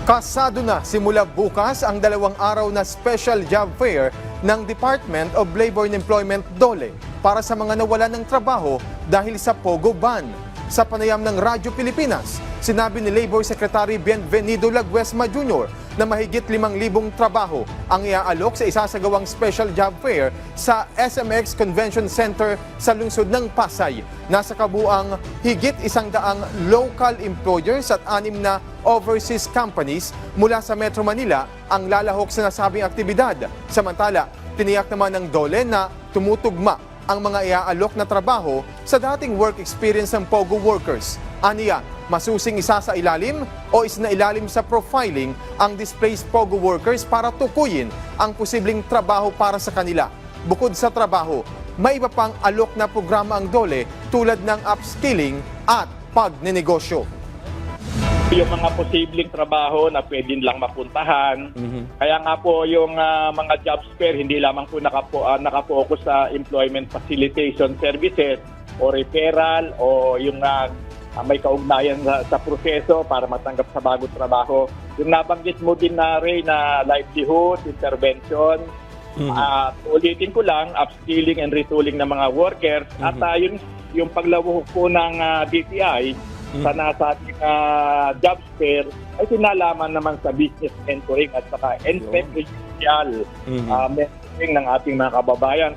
Kasado na simula bukas ang 2 araw na special job fair ng Department of Labor and Employment DOLE para sa mga nawalan ng trabaho dahil sa Pogo ban. Sa panayam ng Radyo Pilipinas, sinabi ni Labor Secretary Bienvenido Laguesma Jr. na mahigit 5,000 trabaho ang iaalok sa isasagawang special job fair sa SMX Convention Center sa lungsod ng Pasay. Nasa kabuang higit 100 local employers at 6 na overseas companies mula sa Metro Manila ang lalahok sa nasabing aktibidad. Samantala, tiniyak naman ng DOLE na tumutugma ang mga iaalok na trabaho sa dating work experience ng Pogo workers. Aniya, masusing isa sa ilalim o isinailalim sa profiling ang displaced Pogo workers para tukuyin ang posibleng trabaho para sa kanila. Bukod sa trabaho, may iba pang alok na programa ang DOLE tulad ng upskilling at pagnenegosyo. Yung mga posibleng trabaho na pwede lang mapuntahan. Kaya nga po yung mga jobs fair, hindi lamang po nakapokus sa employment facilitation services o referral o yung may kaugnayan sa proseso para matanggap sa bagong trabaho. Yung nabanggit mo din na Ray na livelihood, intervention, ulitin ko lang, upskilling and retooling ng mga workers at yung paglawak po ng DTI sa nasabing job fair ay sinalaman naman sa business mentoring at saka entrepreneurial mentoring ng ating mga kababayan.